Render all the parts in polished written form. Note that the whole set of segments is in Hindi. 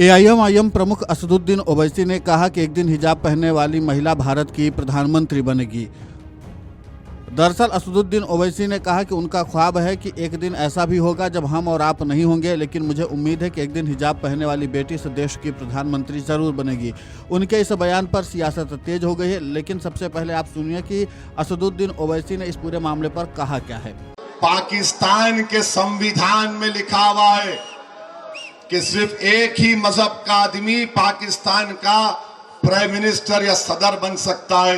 एआईएमआईएम प्रमुख असदुद्दीन ओवैसी ने कहा कि एक दिन हिजाब पहनने वाली महिला भारत की प्रधानमंत्री बनेगी। दरअसल असदुद्दीन ओवैसी ने कहा कि उनका ख्वाब है कि एक दिन ऐसा भी होगा जब हम और आप नहीं होंगे, लेकिन मुझे उम्मीद है कि एक दिन हिजाब पहनने वाली बेटी इस देश की प्रधानमंत्री जरूर बनेगी। उनके इस बयान पर सियासत तेज हो गई है, लेकिन सबसे पहले आप सुनिए कि असदुद्दीन ओवैसी ने इस पूरे मामले पर कहा क्या है। पाकिस्तान के संविधान में लिखा हुआ है कि सिर्फ एक ही मजहब का आदमी पाकिस्तान का प्राइम मिनिस्टर या सदर बन सकता है।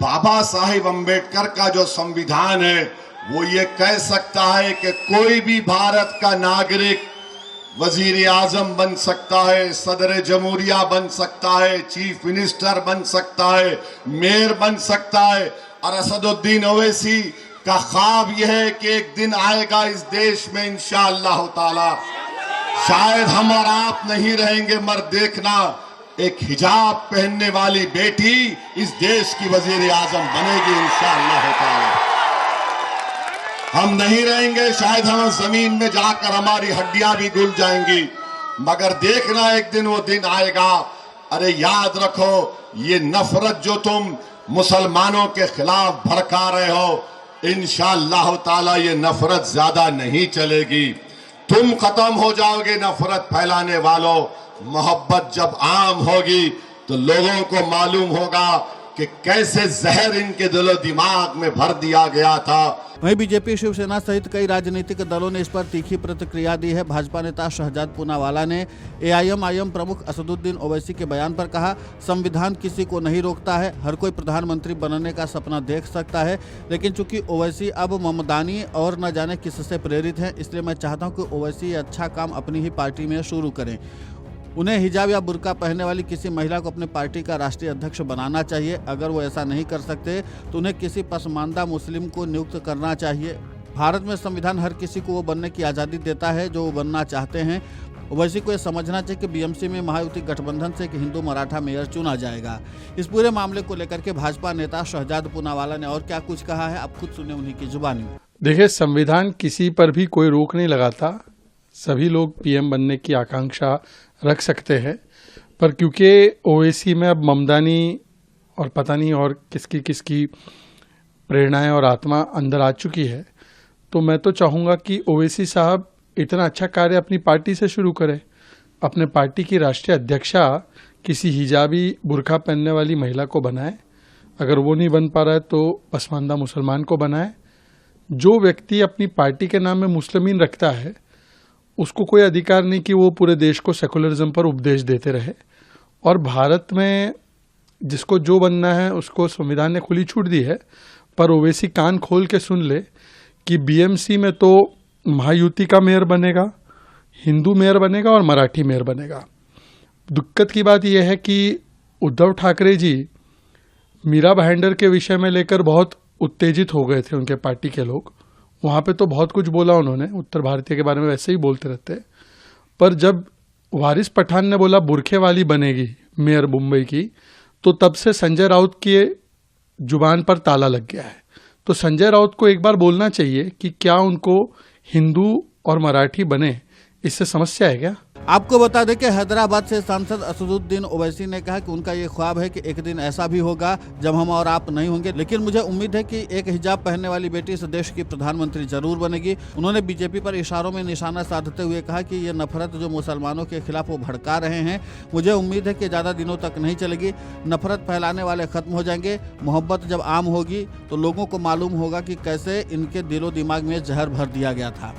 बाबा साहिब अम्बेडकर का जो संविधान है वो ये कह सकता है कि कोई भी भारत का नागरिक वजीर आजम बन सकता है, सदर जमहूरिया बन सकता है, चीफ मिनिस्टर बन सकता है, मेयर बन सकता है। और असदुद्दीन ओवैसी का ख्वाब यह है कि एक दिन आएगा इस देश में इंशाअल्लाह ताला, शायद हम और आप नहीं रहेंगे, मगर देखना एक हिजाब पहनने वाली बेटी इस देश की वजीर आजम बनेगी इंशाअल्लाह ताला। हम नहीं रहेंगे, शायद हम जमीन में जाकर हमारी हड्डियां भी घुल जाएंगी, मगर देखना एक दिन वो दिन आएगा। अरे याद रखो, ये नफरत जो तुम मुसलमानों के खिलाफ भड़का रहे हो, इंशाअल्लाह ताला ये नफरत ज्यादा नहीं चलेगी। तुम खत्म हो जाओगे नफरत फैलाने वालों। मोहब्बत जब आम होगी तो लोगों को मालूम होगा कि कैसे जहर इनके दिलो दिमाग में भर दिया गया था। वहीं बीजेपी, शिवसेना सहित कई राजनीतिक दलों ने इस पर तीखी प्रतिक्रिया दी है। भाजपा नेता शहजाद पूनावाला ने एआईएमआईएम प्रमुख असदुद्दीन ओवैसी के बयान पर कहा, संविधान किसी को नहीं रोकता है, हर कोई प्रधानमंत्री बनने का सपना देख सकता है, लेकिन चूंकि ओवैसी अब ममदानी और न जाने किससे प्रेरित हैं, इसलिए मैं चाहता हूं कि ओवैसी ये अच्छा काम अपनी ही पार्टी में शुरू करें। उन्हें हिजाब या बुर्का पहनने वाली किसी महिला को अपनी पार्टी का राष्ट्रीय अध्यक्ष बनाना चाहिए। अगर वो ऐसा नहीं कर सकते तो उन्हें किसी पसमानदा मुस्लिम को नियुक्त करना चाहिए। भारत में संविधान हर किसी को वो बनने की आज़ादी देता है जो वो बनना चाहते हैं। ओवैसी को यह समझना चाहिए कि बीएमसी में महायुति गठबंधन से एक हिंदू मराठा मेयर चुना जाएगा। इस पूरे मामले को लेकर के भाजपा नेता शहजाद पूनावाला ने और क्या कुछ कहा है, आप खुद सुने उन्हीं की जुबानी। देखिए, संविधान किसी पर भी कोई रोक नहीं लगाता। सभी लोग पीएम बनने की आकांक्षा रख सकते हैं, पर क्योंकि ओवैसी में अब ममदानी और पता नहीं और किसकी किसकी प्रेरणाएं और आत्मा अंदर आ चुकी है, तो मैं तो चाहूँगा कि ओवैसी साहब इतना अच्छा कार्य अपनी पार्टी से शुरू करें। अपने पार्टी की राष्ट्रीय अध्यक्षा किसी हिजाबी बुर्का पहनने वाली महिला को बनाए। अगर वो नहीं बन पा रहा है तो पसमानदा मुसलमान को बनाए। जो व्यक्ति अपनी पार्टी के नाम में मुस्लिमीन रखता है उसको कोई अधिकार नहीं कि वो पूरे देश को सेकुलरिज्म पर उपदेश देते रहे। और भारत में जिसको जो बनना है उसको संविधान ने खुली छूट दी है, पर ओवैसी कान खोल के सुन ले कि बीएमसी में तो महायुति का मेयर बनेगा, हिंदू मेयर बनेगा और मराठी मेयर बनेगा। दिक्कत की बात यह है कि उद्धव ठाकरे जी मीरा भाईंदर के विषय में लेकर बहुत उत्तेजित हो गए थे। उनके पार्टी के लोग वहाँ पे तो बहुत कुछ बोला उन्होंने, उत्तर भारतीय के बारे में वैसे ही बोलते रहते। पर जब वारिस पठान ने बोला बुरखे वाली बनेगी मेयर मुंबई की, तो तब से संजय राउत की जुबान पर ताला लग गया है। तो संजय राउत को एक बार बोलना चाहिए कि क्या उनको हिंदू और मराठी बने, इससे समस्या है क्या? आपको बता दें कि हैदराबाद से सांसद असदुद्दीन ओवैसी ने कहा कि उनका ये ख्वाब है कि एक दिन ऐसा भी होगा जब हम और आप नहीं होंगे, लेकिन मुझे उम्मीद है कि एक हिजाब पहनने वाली बेटी इस देश की प्रधानमंत्री जरूर बनेगी। उन्होंने बीजेपी पर इशारों में निशाना साधते हुए कहा कि ये नफरत जो मुसलमानों के खिलाफ वो भड़का रहे हैं, मुझे उम्मीद है कि ज़्यादा दिनों तक नहीं चलेगी। नफरत फैलाने वाले खत्म हो जाएंगे। मोहब्बत जब आम होगी तो लोगों को मालूम होगा कि कैसे इनके दिलो दिमाग में जहर भर दिया गया था।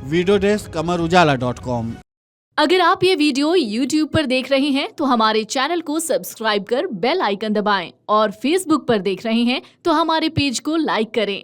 Video desk amarujala.com। अगर आप ये वीडियो YouTube पर देख रहे हैं तो हमारे चैनल को सब्सक्राइब कर बेल आइकन दबाएं, और Facebook पर देख रहे हैं तो हमारे पेज को लाइक करें।